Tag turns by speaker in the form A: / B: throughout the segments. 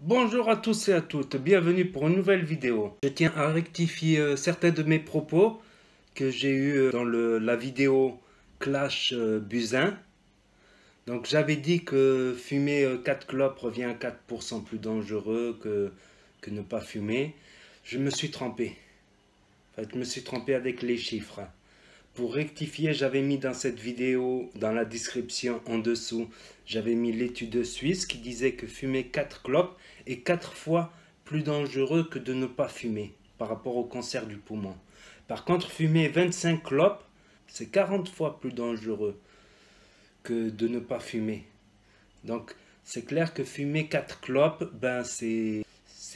A: Bonjour à tous et à toutes, bienvenue pour une nouvelle vidéo. Je tiens à rectifier certains de mes propos que j'ai eu dans la vidéo Clash Buzyn. Donc j'avais dit que fumer 4 clopes revient à 4% plus dangereux que ne pas fumer. Je me suis trompé. En fait, je me suis trompé avec les chiffres. Pour rectifier, j'avais mis dans cette vidéo, dans la description en dessous, j'avais mis l'étude suisse qui disait que fumer 4 clopes est 4 fois plus dangereux que de ne pas fumer par rapport au cancer du poumon. Par contre, fumer 25 clopes, c'est 40 fois plus dangereux que de ne pas fumer. Donc, c'est clair que fumer 4 clopes, c'est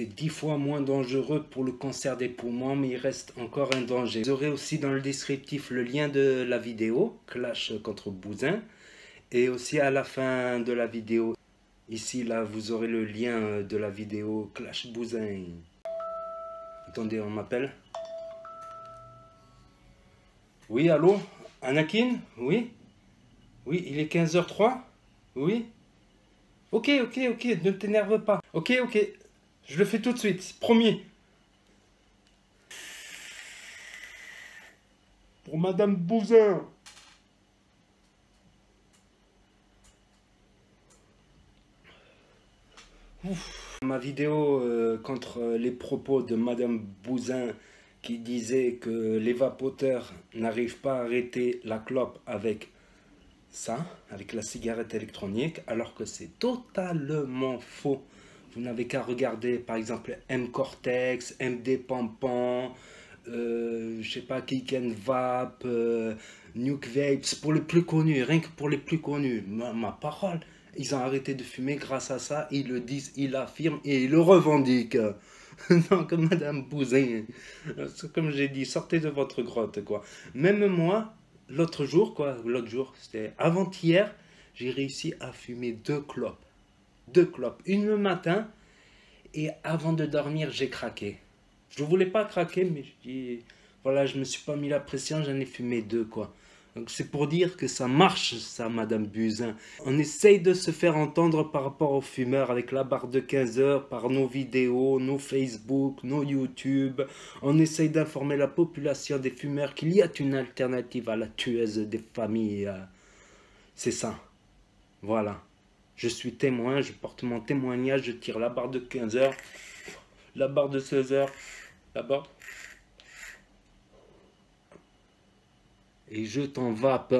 A: 10 fois moins dangereux pour le cancer des poumons, mais il reste encore un danger. Vous aurez aussi dans le descriptif le lien de la vidéo, Clash contre Buzyn, et aussi à la fin de la vidéo. Ici, là, vous aurez le lien de la vidéo Clash Buzyn. Attendez, on m'appelle. Oui, allô? Anakin? Oui? Oui, il est 15h03? Oui? Ok, ne t'énerve pas. Ok, je le fais tout de suite, promis. Pour Madame Buzyn. Ma vidéo contre les propos de Madame Buzyn qui disait que les vapoteurs n'arrivent pas à arrêter la clope avec ça, avec la cigarette électronique, alors que c'est totalement faux. Vous n'avez qu'à regarder par exemple M-Cortex, MD Pampan, je sais pas, Kick and Vape, Nuke Vapes, pour les plus connus, rien que pour les plus connus, ma parole, ils ont arrêté de fumer grâce à ça, ils le disent, ils l'affirment et ils le revendiquent. Donc Madame Buzyn, comme j'ai dit, sortez de votre grotte quoi. Même moi, l'autre jour, c'était avant-hier, j'ai réussi à fumer 2 clopes. 2 clopes, une le matin, et avant de dormir, j'ai craqué. Je ne voulais pas craquer, mais je dis, voilà, je me suis pas mis la pression, j'en ai fumé 2, quoi. Donc c'est pour dire que ça marche, ça, Madame Buzyn. On essaye de se faire entendre par rapport aux fumeurs avec la barre de 15 heures, par nos vidéos, nos Facebook, nos YouTube. On essaye d'informer la population des fumeurs qu'il y a une alternative à la tueuse des familles. C'est ça. Voilà. Je suis témoin, je porte mon témoignage, je tire la barre de 15 heures, la barre de 16 heures, la barre. Et je t'en vape.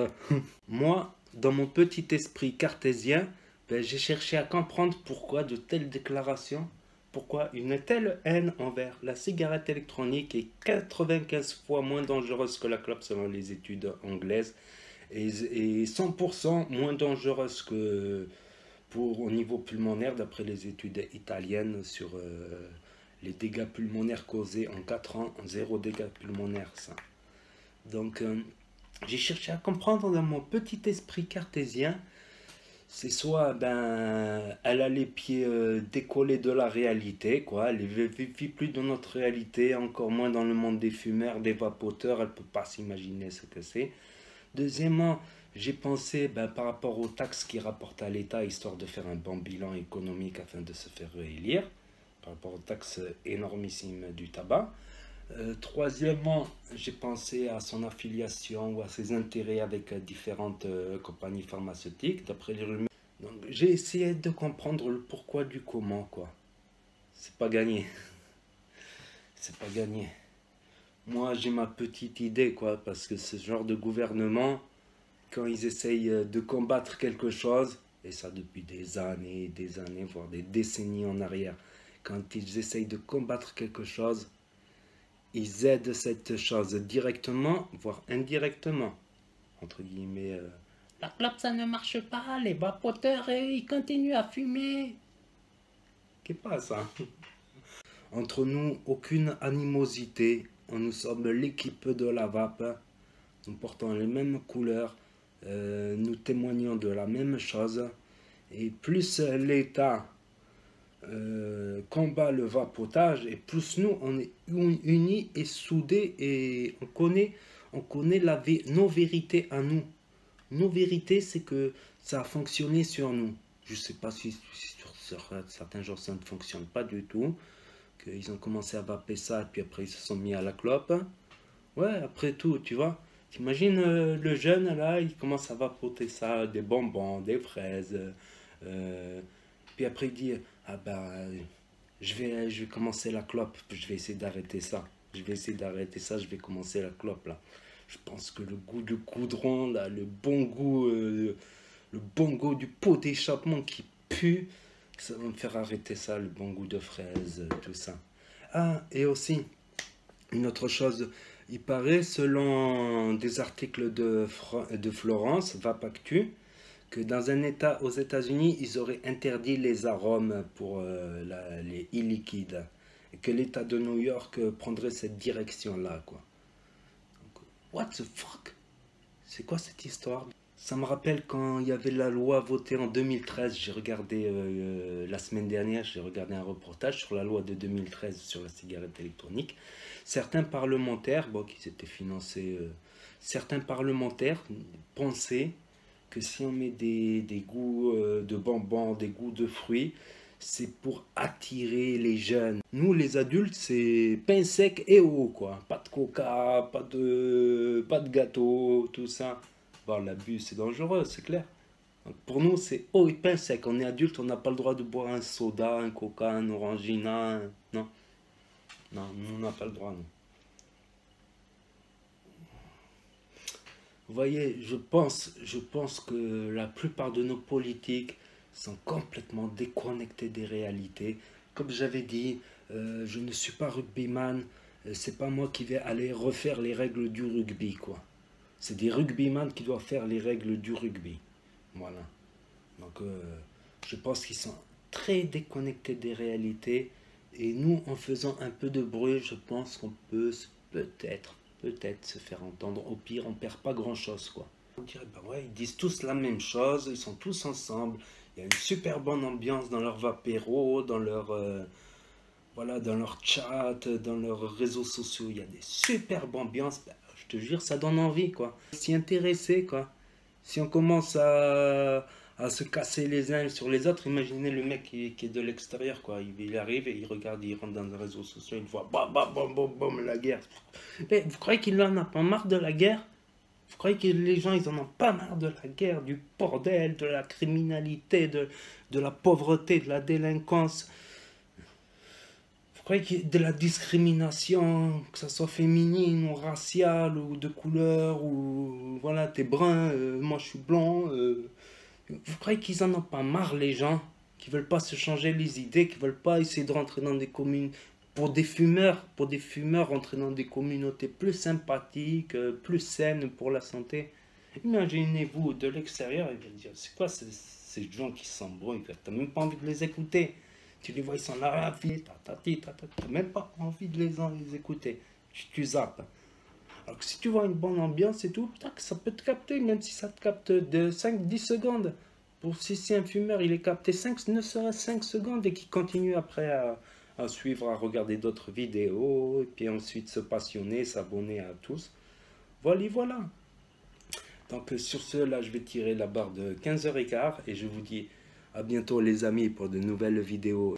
A: Moi, dans mon petit esprit cartésien, j'ai cherché à comprendre pourquoi de telles déclarations, pourquoi une telle haine envers la cigarette électronique est 95 fois moins dangereuse que la clope selon les études anglaises et 100% moins dangereuse que au niveau pulmonaire d'après les études italiennes sur les dégâts pulmonaires causés en 4 ans, 0 dégâts pulmonaires ça. Donc j'ai cherché à comprendre dans mon petit esprit cartésien, c'est soit elle a les pieds décollés de la réalité, quoi, elle ne vit plus dans notre réalité, encore moins dans le monde des fumeurs, des vapoteurs, elle ne peut pas s'imaginer ce que c'est. Deuxièmement, j'ai pensé par rapport aux taxes qui rapportent à l'État, histoire de faire un bon bilan économique afin de se faire réélire, par rapport aux taxes énormissimes du tabac. Troisièmement, j'ai pensé à son affiliation ou à ses intérêts avec différentes compagnies pharmaceutiques, d'après les rumeurs. Donc j'ai essayé de comprendre le pourquoi du comment, quoi. C'est pas gagné. C'est pas gagné. Moi, j'ai ma petite idée, quoi, parce que ce genre de gouvernement, quand ils essayent de combattre quelque chose, et ça depuis des années, voire des décennies en arrière, quand ils essayent de combattre quelque chose, ils aident cette chose directement, voire indirectement, entre guillemets. La clope, ça ne marche pas, les vapoteurs, ils continuent à fumer. Qu'est-ce pas ça? Entre nous, aucune animosité. Nous sommes l'équipe de la vape. Nous portons les mêmes couleurs. Nous témoignons de la même chose. Et plus l'État combat le vapotage, et plus nous, on est unis et soudés. Et on connaît nos vérités à nous. Nos vérités, c'est que ça a fonctionné sur nous. Je sais pas si sur certains jours ça ne fonctionne pas du tout. Qu'ils ont commencé à vaper ça, et puis après ils se sont mis à la clope. Ouais, après tout, tu vois. T'imagines le jeune là, il commence à vapoter ça, des bonbons, des fraises. euh, Puis après il dit, ah bah, je vais commencer la clope, je vais essayer d'arrêter ça. Je vais essayer d'arrêter ça, je vais commencer la clope là. Je pense que le goût du goudron là, le bon goût du pot d'échappement qui pue, ça va me faire arrêter ça, le bon goût de fraise, tout ça. Ah, et aussi, une autre chose, il paraît, selon des articles de Florence, Vapactu, que dans un État aux États-Unis, ils auraient interdit les arômes pour les e-liquides. Et que l'État de New York prendrait cette direction-là, quoi. Donc, what the fuck? C'est quoi cette histoire? Ça me rappelle quand il y avait la loi votée en 2013. J'ai regardé la semaine dernière, j'ai regardé un reportage sur la loi de 2013 sur la cigarette électronique. Certains parlementaires, bon, qui s'étaient financés, certains parlementaires pensaient que si on met des goûts de bonbons, des goûts de fruits, c'est pour attirer les jeunes. Nous, les adultes, c'est pain sec et eau, quoi. Pas de coca, pas de gâteau, tout ça. Bon, l'abus, c'est dangereux, c'est clair. Donc, pour nous, c'est eau et pain sec. On est adulte, on n'a pas le droit de boire un soda, un coca, un orangina. Non, non, nous, on n'a pas le droit, non. Vous voyez, je pense que la plupart de nos politiques sont complètement déconnectés des réalités. Comme j'avais dit, je ne suis pas rugbyman, c'est pas moi qui vais aller refaire les règles du rugby, quoi. C'est des rugbyman qui doivent faire les règles du rugby. Voilà. Donc, je pense qu'ils sont très déconnectés des réalités. Et nous, en faisant un peu de bruit, je pense qu'on peut peut-être se faire entendre. Au pire, on perd pas grand-chose, quoi. On dirait, bah ouais, ils disent tous la même chose, ils sont tous ensemble. Il y a une super bonne ambiance dans leur vapéro, dans leur, voilà, dans leur chat, dans leurs réseaux sociaux. Il y a des superbes ambiances. Bah, je te jure, ça donne envie, quoi. S'y intéresser, quoi. Si on commence à se casser les uns sur les autres, imaginez le mec qui est de l'extérieur, quoi. Il arrive et il regarde, il rentre dans les réseaux sociaux, il voit bam, bam, bam, bam, bam, la guerre. Mais vous croyez qu'il en a pas marre de la guerre? Vous croyez que les gens, ils en ont pas marre de la guerre, du bordel, de la criminalité, de la pauvreté, de la délinquance? Vous croyez qu'il y a de la discrimination, que ça soit féminine ou raciale ou de couleur, ou voilà, t'es brun, moi je suis blanc. Vous croyez qu'ils en ont pas marre, les gens, qui veulent pas se changer les idées, qui veulent pas essayer de rentrer dans des communes, pour des fumeurs, rentrer dans des communautés plus sympathiques, plus saines pour la santé? Imaginez-vous de l'extérieur, ils vont dire, c'est quoi ces gens qui s'embrouillent? T'as même pas envie de les écouter. Tu les vois, ils sont là, t'as même pas envie de les écouter. Tu zappes. Alors que si tu vois une bonne ambiance et tout, tac, ça peut te capter, même si ça te capte de 5-10 secondes. Pour si un fumeur, il est capté 5, ne serait-ce 5 secondes et qu'il continue après à suivre, à regarder d'autres vidéos, et puis ensuite se passionner, s'abonner à tous. Voilà, voilà. Donc sur ce, là, je vais tirer la barre de 15h15 et je vous dis à bientôt les amis pour de nouvelles vidéos.